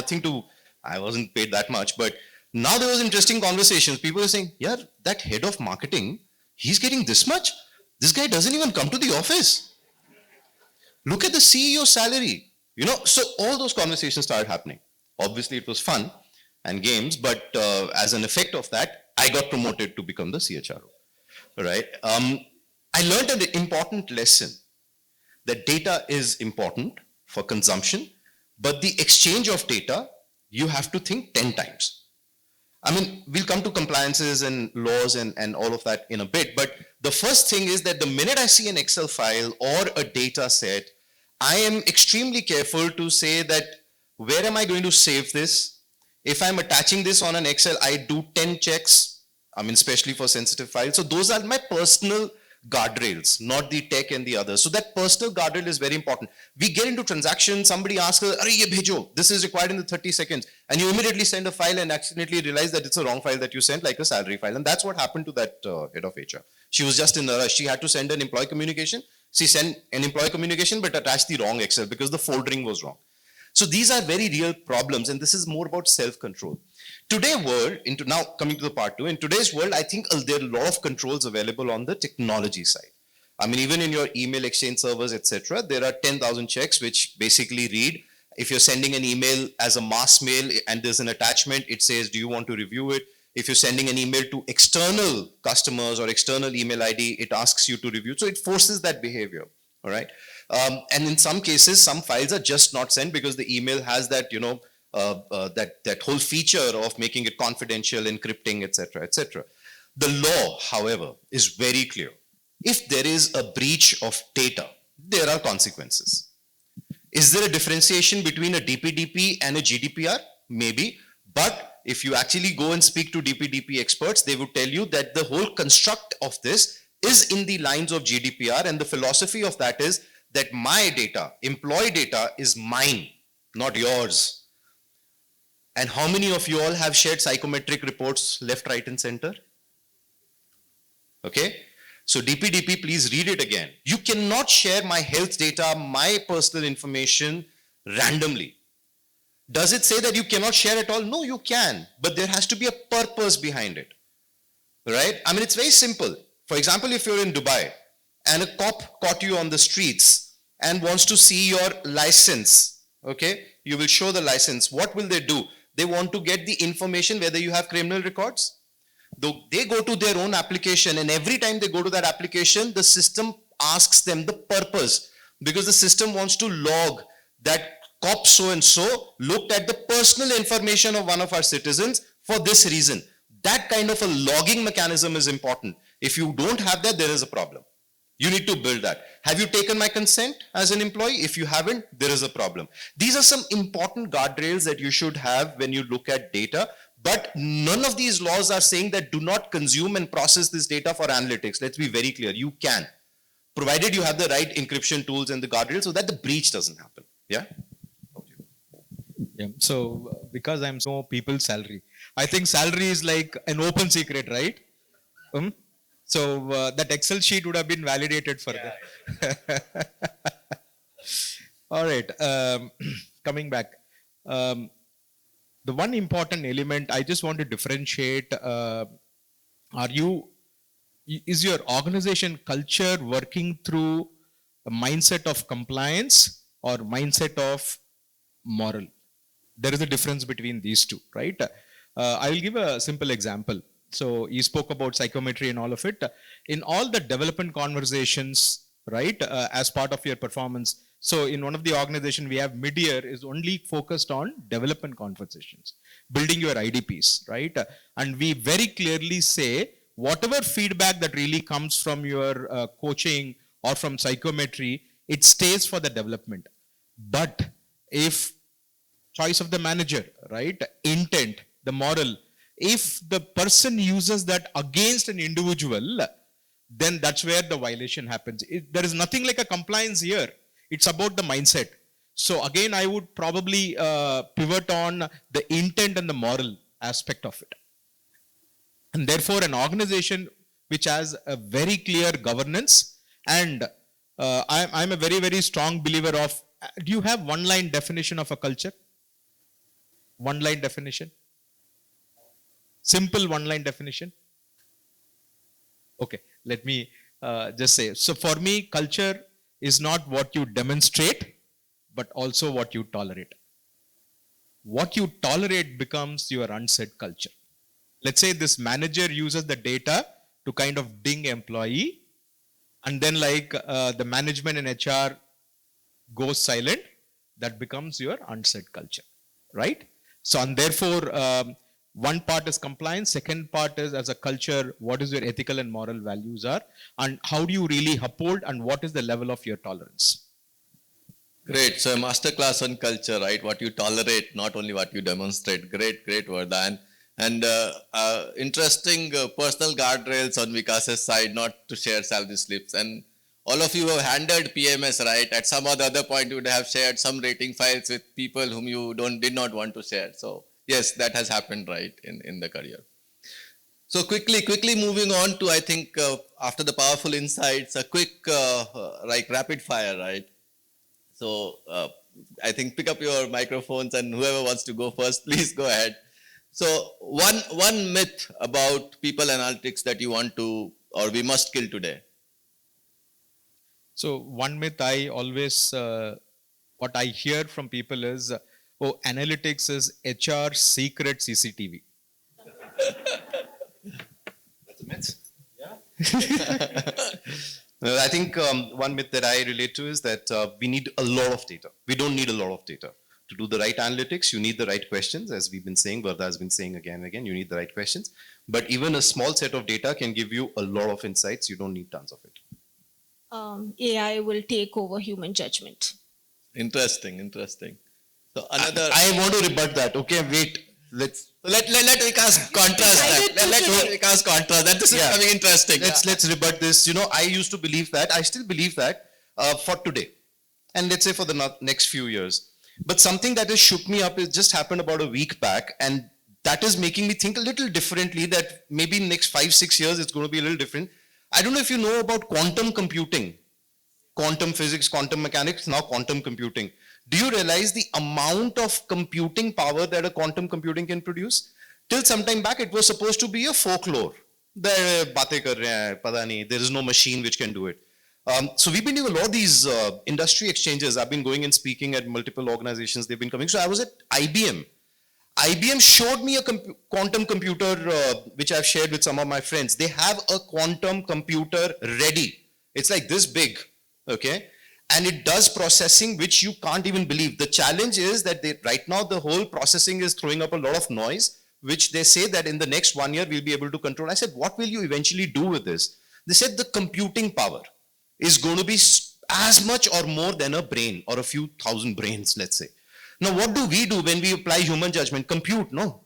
I wasn't paid that much, but now there was interesting conversations. People were saying, yeah, that head of marketing, he's getting this much? This guy doesn't even come to the office. Look at the CEO salary. You know, so all those conversations started happening. Obviously, it was fun and games, but as an effect of that, I got promoted to become the CHRO. Right? I learned an important lesson that data is important for consumption, but the exchange of data, you have to think 10 times. I mean, we'll come to compliances and laws and all of that in a bit, but the first thing is that the minute I see an Excel file or a data set, I am extremely careful to say that, where am I going to save this? If I'm attaching this on an Excel, I do 10 checks, I mean, especially for sensitive files. So those are my personal guardrails, not the tech and the others. So that personal guardrail is very important. We get into transactions, somebody asks us, "Arey, ye bhejo, this is required in the 30 seconds. And you immediately send a file and accidentally realize that it's a wrong file that you sent, like a salary file. And that's what happened to that head of HR. She was just in a rush. She had to send an employee communication. She sent an employee communication, but attached the wrong Excel because the foldering was wrong. So these are very real problems, and this is more about self-control. Today world, now coming to the part 2, in today's world, I think there are a lot of controls available on the technology side. I mean, even in your email exchange servers, etc., there are 10,000 checks which basically read, if you're sending an email as a mass mail and there's an attachment, it says, do you want to review it? If you're sending an email to external customers or external email ID, it asks you to review. So it forces that behavior, all right? And in some cases, some files are just not sent because the email has that, you know, that whole feature of making it confidential, encrypting, etc., etc. The law, however, is very clear. If there is a breach of data, there are consequences. Is there a differentiation between a DPDP and a GDPR? Maybe, but if you actually go and speak to DPDP experts, they would tell you that the whole construct of this is in the lines of GDPR, and the philosophy of that is that my data, employee data, is mine, not yours. And how many of you all have shared psychometric reports left, right, and center? Okay. So DPDP, please read it again. You cannot share my health data, my personal information randomly. Does it say that you cannot share at all? No, you can, but there has to be a purpose behind it. Right? I mean, it's very simple. For example, if you're in Dubai and a cop caught you on the streets and wants to see your license, okay, you will show the license. What will they do? They want to get the information whether you have criminal records. They go to their own application, and every time they go to that application, the system asks them the purpose, because the system wants to log that cop so and so looked at the personal information of one of our citizens for this reason. That kind of a logging mechanism is important. If you don't have that, there is a problem. You need to build that. Have you taken my consent as an employee? If you haven't, there is a problem. These are some important guardrails that you should have when you look at data. But none of these laws are saying that do not consume and process this data for analytics. Let's be very clear. You can, provided you have the right encryption tools and the guardrails so that the breach doesn't happen. Yeah? Yeah. So because I'm so people's salary, I think salary is like an open secret, right? So that Excel sheet would have been validated further. All right. Coming back. The one important element I just want to differentiate, is your organization culture working through a mindset of compliance or mindset of moral? There is a difference between these two, right? I will give a simple example. So you spoke about psychometry and all of it. In all the development conversations, right, as part of your performance. So in one of the organization we have mid-year is only focused on development conversations, building your IDPs, right? And we very clearly say whatever feedback that really comes from your coaching or from psychometry, it stays for the development. But if choice of the manager, right, intent, the moral, if the person uses that against an individual, then that's where the violation happens. There is nothing like a compliance here. It's about the mindset. So again, I would probably pivot on the intent and the moral aspect of it. And therefore, an organization which has a very clear governance, and I'm a very, very strong believer of, do you have one-line definition of a culture? One-line definition? Simple one-line definition? Okay, let me just say. So for me, culture is not what you demonstrate, but also what you tolerate. What you tolerate becomes your unsaid culture. Let's say this manager uses the data to kind of ding employee, and then like the management and HR goes silent, that becomes your unsaid culture, right? So, and therefore, one part is compliance, second part is as a culture, what is your ethical and moral values are, and how do you really uphold, and what is the level of your tolerance? Great. So a masterclass on culture, right? What you tolerate, not only what you demonstrate. Great, great, Vardhan. And interesting personal guardrails on Vikas's side, not to share salary slips. And all of you have handled PMS, right? At some or the other point, you would have shared some rating files with people whom you did not want to share. So yes, that has happened, right, in the career. So quickly moving on to, I think, after the powerful insights, a quick, like rapid fire, right? So I think pick up your microphones and whoever wants to go first, please go ahead. So one myth about people analytics that you want to, or we must kill today. So one myth I always, what I hear from people is, oh, analytics is HR secret CCTV. That's a myth. Yeah. Well, I think one myth that I relate to is that we need a lot of data. We don't need a lot of data. To do the right analytics, you need the right questions. As we've been saying, Vardha has been saying again and again, you need the right questions. But even a small set of data can give you a lot of insights. You don't need tons of it. AI will take over human judgment. Interesting. So another. I want to rebut that. Okay, wait. Let Vikas contrast that. Let Vikas contrast that. This is becoming interesting. Let's rebut this. You know, I used to believe that. I still believe that for today, and let's say for the next few years. But something that has shook me up, it just happened about a week back, and that is making me think a little differently. That maybe in the next 5-6 years it's going to be a little different. I don't know if you know about quantum computing, quantum physics, quantum mechanics, now quantum computing. Do you realize the amount of computing power that a quantum computing can produce? Till some time back, it was supposed to be a folklore. There is no machine which can do it. So we've been doing a lot of these industry exchanges. I've been going and speaking at multiple organizations. They've been coming. So I was at IBM. IBM showed me a quantum computer, which I've shared with some of my friends. They have a quantum computer ready. It's like this big, okay? and it does processing which you can't even believe. The challenge is that right now the whole processing is throwing up a lot of noise, which they say that in the next 1 year we'll be able to control. I said, what will you eventually do with this? They said the computing power is going to be as much or more than a brain or a few thousand brains, let's say. Now, what do we do when we apply human judgment? Compute, no.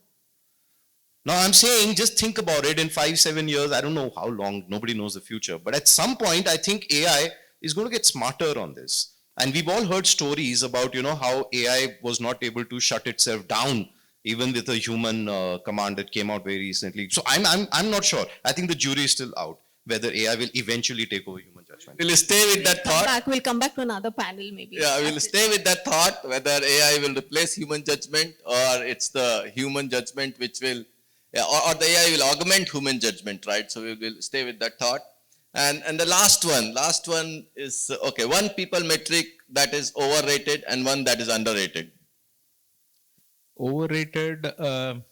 Now, I'm saying just think about it in 5-7 years. I don't know how long, nobody knows the future. But at some point, I think AI is going to get smarter on this. And we've all heard stories about, how AI was not able to shut itself down, even with a human command that came out very recently. So I'm not sure. I think the jury is still out whether AI will eventually take over human judgment. We'll stay with that thought. We'll come back to another panel maybe. Yeah, we'll stay with that thought, whether AI will replace human judgment or it's the human judgment which will, or the AI will augment human judgment, right? So we will stay with that thought. And the last one is, okay, one people metric that is overrated and one that is underrated. Overrated, I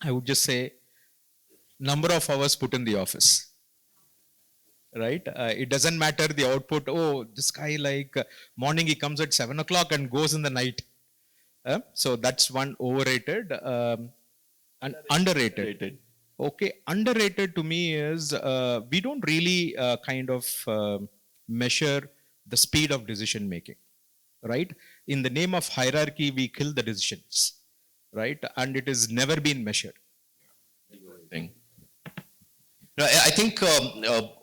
would just say number of hours put in the office. Right? It doesn't matter the output. Oh, this guy morning he comes at 7 o'clock and goes in the night. So that's one overrated. And underrated. Okay, underrated to me is we don't really measure the speed of decision making. Right? In the name of hierarchy, we kill the decisions. Right? And it has never been measured. I think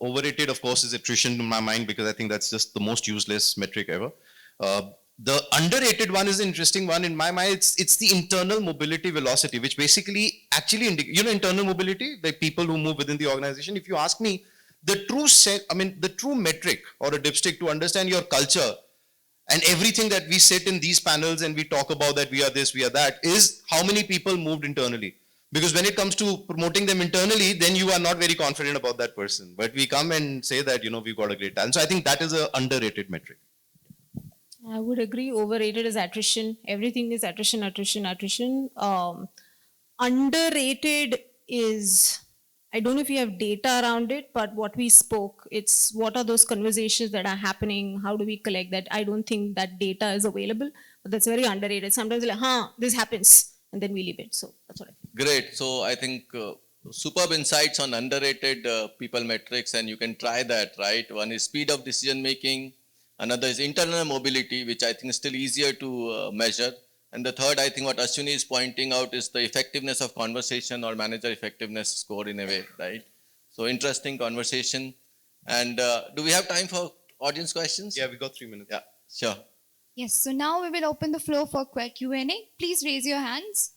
overrated, of course, is attrition in my mind, because I think that's just the most useless metric ever. The underrated one is an interesting one in my mind. It's the internal mobility velocity, which basically actually internal mobility, the people who move within the organization. If you ask me, the true metric or a dipstick to understand your culture and everything that we sit in these panels and we talk about that we are this, we are that, is how many people moved internally. Because when it comes to promoting them internally, then you are not very confident about that person. But we come and say that, we've got a great talent. So I think that is an underrated metric. I would agree. Overrated is attrition. Everything is attrition. Underrated is, I don't know if you have data around it, but what we spoke, it's what are those conversations that are happening? How do we collect that? I don't think that data is available, but that's very underrated. Sometimes this happens. And then we leave it. So that's what I think. Great. So I think superb insights on underrated people metrics, and you can try that, right? One is speed of decision making. Another is internal mobility, which I think is still easier to measure. And the third, I think what Ashwini is pointing out is the effectiveness of conversation or manager effectiveness score in a way, right? So interesting conversation. And do we have time for audience questions? Yeah, we got 3 minutes. Yeah, sure. Yes, so now we will open the floor for Q&A. Please raise your hands.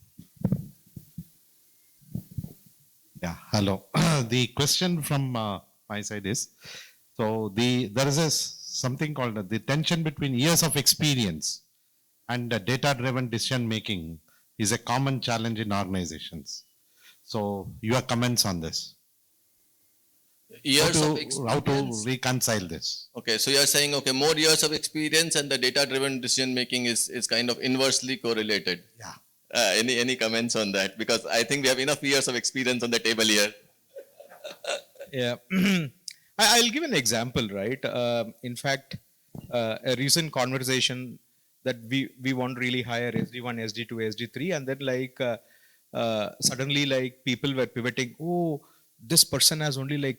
Yeah, hello. The question from my side is, so there is something called the tension between years of experience and data-driven decision making is a common challenge in organizations. So your comments on this? Years of How to experience. reconcile this? Okay, so you're saying, okay, more years of experience and the data-driven decision making is kind of inversely correlated. Yeah. Any comments on that? Because I think we have enough years of experience on the table here. Yeah. I'll give an example, right? In fact, a recent conversation that we want to really hire SD1, SD2, SD3, and then suddenly people were pivoting, oh, this person has only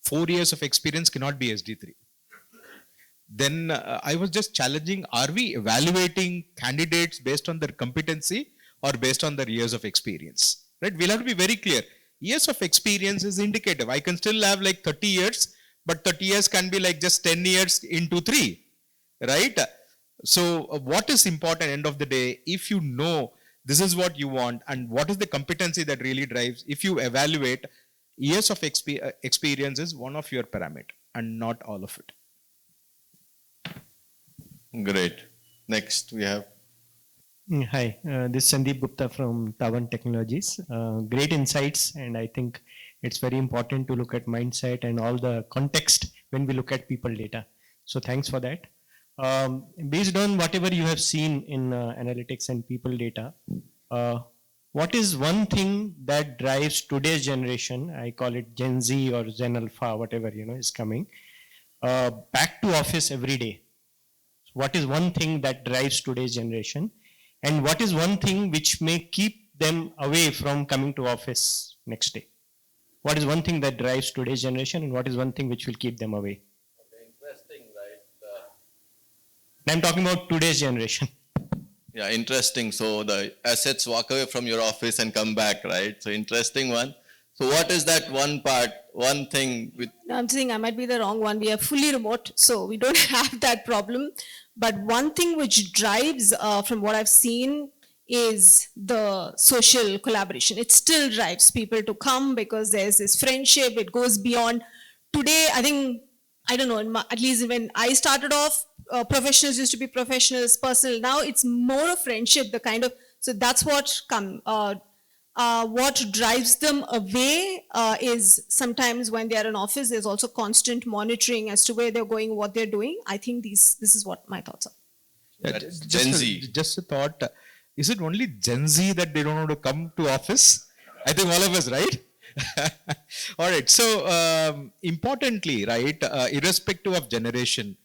4 years of experience, cannot be SD3. Then I was just challenging, are we evaluating candidates based on their competency or based on their years of experience? Right? We'll have to be very clear. Years of experience is indicative. I can still have 30 years, but 30 years can be just 10 years into 3, right? So what is important end of the day, if you know this is what you want and what is the competency that really drives, if you evaluate, years of experience is one of your parameter and not all of it. Great. Next we have. Hi, this is Sandeep Gupta from Tavan Technologies. Great insights, and I think it's very important to look at mindset and all the context when we look at people data. So thanks for that. Based on whatever you have seen in analytics and people data, what is one thing that drives today's generation, I call it Gen Z or Gen Alpha, whatever is coming, back to office every day? what is one thing that drives today's generation, and what is one thing which may keep them away from coming to office next day? What is one thing that drives today's generation, and what is one thing which will keep them away? Interesting, right? And I'm talking about today's generation. Yeah, interesting. So the assets walk away from your office and come back, right? So interesting one. So what is that one part, one thing with No, I'm saying I might be the wrong one. We are fully remote, so we don't have that problem. But one thing which drives, from what I've seen, is the social collaboration. It still drives people to come because there's this friendship. It goes beyond. Today, I think, I don't know, at least when I started off, professionals used to be professionals, personal. Now it's more of friendship, the kind of, so that's what drives them away is sometimes when they are in office, there's also constant monitoring as to where they're going, what they're doing. I think this is what my thoughts are. That's Gen Z? Just a thought. Is it only Gen Z that they don't want to come to office? I think all of us, right? All right. So importantly, right, irrespective of generation,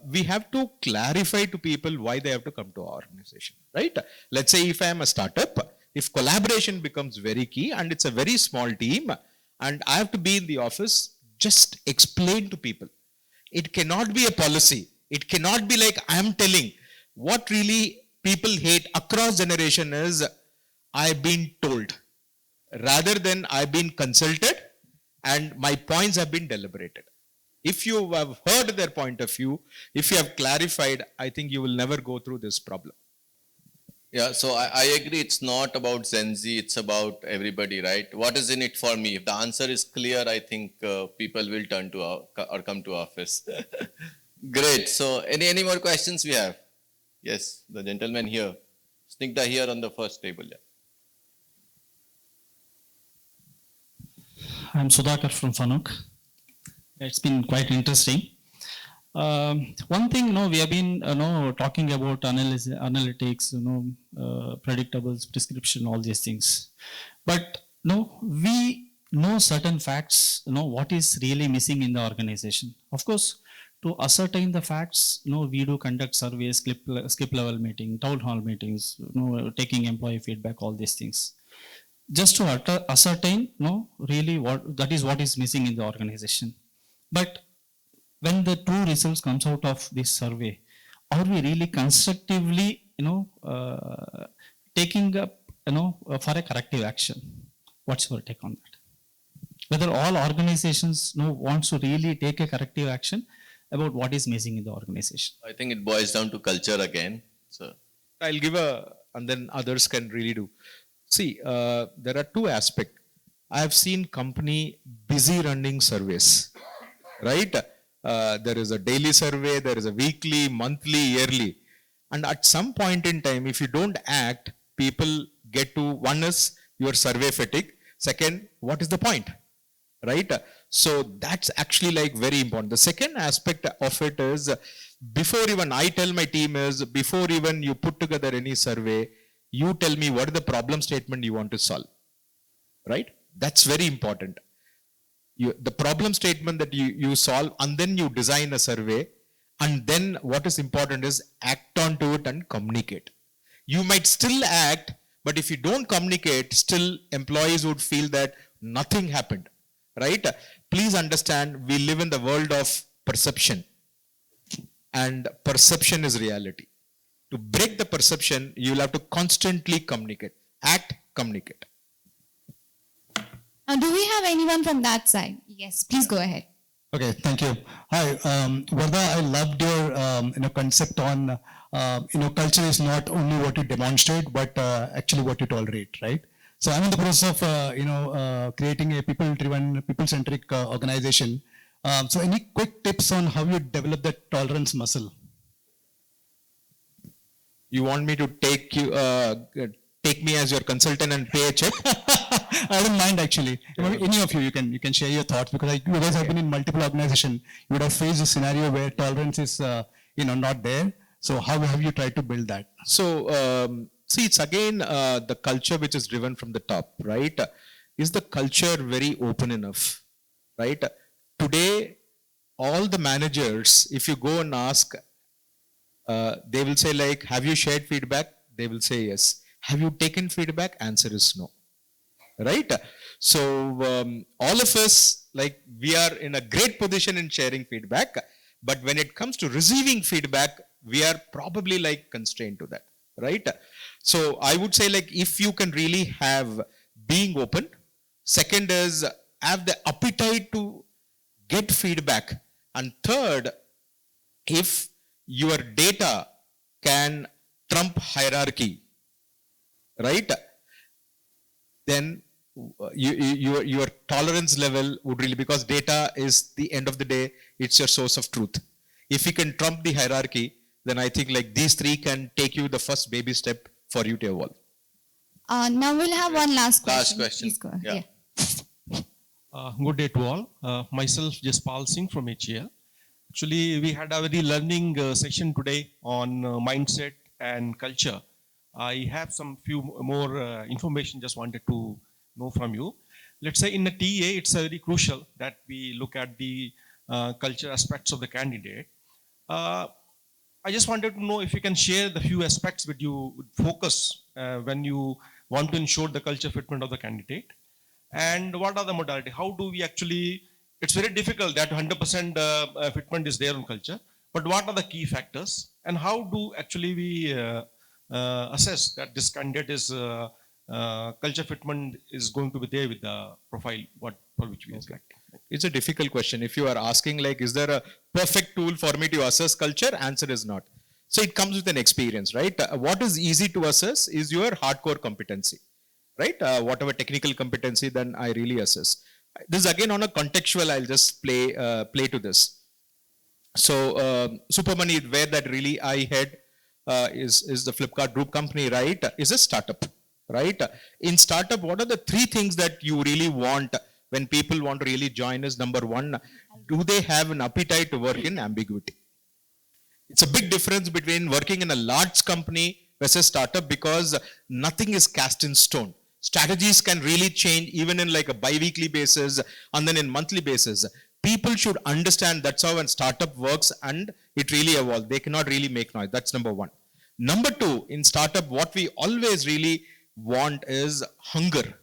we have to clarify to people why they have to come to our organization, right? Let's say if I am a startup, if collaboration becomes very key and it's a very small team and I have to be in the office, just explain to people. It cannot be a policy. It cannot be like I am telling. What really people hate across generation is I've been told rather than I've been consulted and my points have been deliberated. If you have heard their point of view, if you have clarified, I think you will never go through this problem. Yeah, so I agree. It's not about Gen Z. It's about everybody, right? What is in it for me? If the answer is clear, I think people will turn to or come to office. Great. So any more questions we have? Yes, the gentleman here. Snigdha here on the first table. Yeah. I'm Sudhakar from Fanuc. It's been quite interesting. One thing, we have been, talking about analytics, predictables, prescription, all these things. But, we know certain facts, what is really missing in the organization. Of course, to ascertain the facts, we do conduct surveys, skip level meeting, town hall meetings, taking employee feedback, all these things. Just to ascertain, really what is missing in the organization. But when the true results comes out of this survey, are we really constructively, taking up, for a corrective action? What's your take on that? Whether all organizations, wants to really take a corrective action about what is missing in the organization? I think it boils down to culture again. So I'll give and then others can really do. See, there are two aspects. I have seen company busy running surveys, right? There is a daily survey, there is a weekly, monthly, yearly. And at some point in time, if you don't act, people get to, one is your survey fatigue. Second, what is the point, right? So that's actually like very important. The second aspect of it is, before even I tell my team is, before even you put together any survey, you tell me what is the problem statement you want to solve, right? That's very important. The problem statement that you solve, and then you design a survey, and then what is important is act onto it and communicate. You might still act, but if you don't communicate, still employees would feel that nothing happened, right? Please understand, we live in the world of perception, and perception is reality. To break the perception, you will have to constantly communicate. Act, communicate. Now, do we have anyone from that side? Yes, please go ahead. Okay, thank you. Hi, Vardha, I loved your concept on culture is not only what you demonstrate, but actually what you tolerate, right? So I'm in the process of creating a people-driven, people-centric organization. So any quick tips on how you develop that tolerance muscle? You want me to take me as your consultant and pay a check? I don't mind actually. Any of you can share your thoughts, because you guys have been in multiple organizations. You would have faced a scenario where tolerance is not there. So how have you tried to build that? So see, it's again the culture which is driven from the top, right? Is the culture very open enough, right? Today, all the managers, if you go and ask, They will say like, have you shared feedback? They will say yes. Have you taken feedback? Answer is no. Right? So all of us, like, we are in a great position in sharing feedback, but when it comes to receiving feedback, we are probably like constrained to that. Right? So I would say like, if you can really have being open, second is have the appetite to get feedback, and third, if your data can trump hierarchy, right, then your tolerance level would really, because data is the end of the day, it's your source of truth. If you can trump the hierarchy, then I think like these three can take you the first baby step for you to evolve. Now we'll have one last question. Last question. Please go ahead. Yeah. Good day to all. Myself, Jaspal Singh from HAL. Actually, we had a very learning session today on mindset and culture. I have some few more information just wanted to know from you. Let's say in a TA, it's very crucial that we look at the culture aspects of the candidate. I just wanted to know if you can share the few aspects that you would focus when you want to ensure the culture fitment of the candidate. And what are the modality? How do we actually, it's very difficult that 100% fitment is there on culture, but what are the key factors? And how do actually we assess that this candidate is culture fitment is going to be there with the profile for which we are selecting? It's a difficult question. If you are asking like, is there a perfect tool for me to assess culture? Answer is not. So it comes with an experience, right? What is easy to assess is your hardcore competency, right? Whatever technical competency, then I really assess. This is again on a contextual, I'll just play to this. So Supermoney, where that really I head is the Flipkart group company, right? Is a startup, right? In startup, what are the three things that you really want when people want to really join is? Number one, do they have an appetite to work in ambiguity? It's a big difference between working in a large company versus startup, because nothing is cast in stone. Strategies can really change even in like a bi-weekly basis and then in monthly basis. People should understand that's how a startup works and it really evolves. They cannot really make noise. That's number one. Number two, in startup, what we always really want is hunger.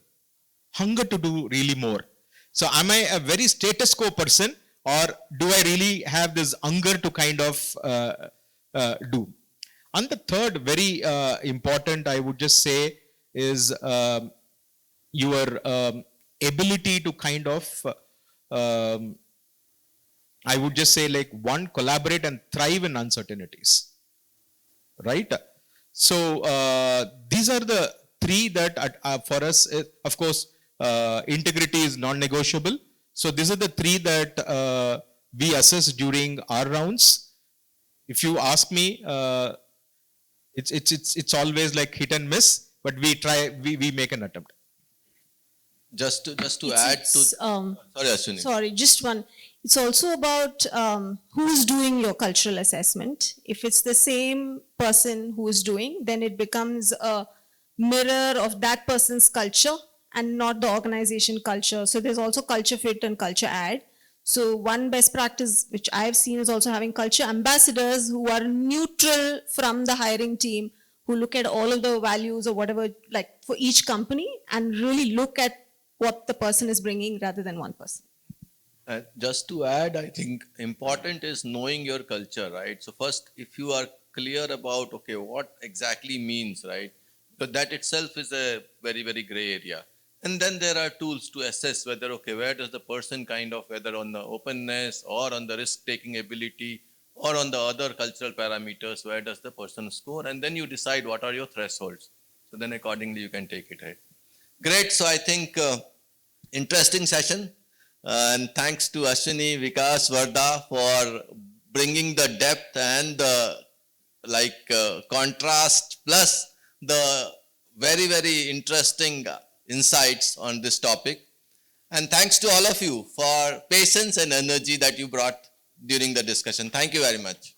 Hunger to do really more. So am I a very status quo person, or do I really have this hunger to kind of do? And the third, very important, I would just say, is your ability to kind of, I would just say like, one, collaborate and thrive in uncertainties, right? So these are the three that for us, of course, integrity is non-negotiable. So these are the three that we assess during our rounds. If you ask me, it's always like hit and miss, but we try, we make an attempt. Just to add to, sorry, Ashwini. Sorry, just one. It's also about who's doing your cultural assessment. If it's the same person who is doing, then it becomes a mirror of that person's culture and not the organization culture. So there's also culture fit and culture add. So one best practice which I've seen is also having culture ambassadors who are neutral from the hiring team, who look at all of the values or whatever, like for each company, and really look at what the person is bringing rather than one person. Just to add, I think important is knowing your culture, right? So first, if you are clear about, okay, what exactly means, right? But that itself is a very, very gray area. And then there are tools to assess whether, okay, where does the person kind of, whether on the openness or on the risk-taking ability or on the other cultural parameters, where does the person score? And then you decide what are your thresholds. So then accordingly you can take it ahead. Great. So I think interesting session. And thanks to Ashwini, Vikas, Varda for bringing the depth and the contrast plus the very, very interesting insights on this topic. And thanks to all of you for patience and energy that you brought during the discussion. Thank you very much.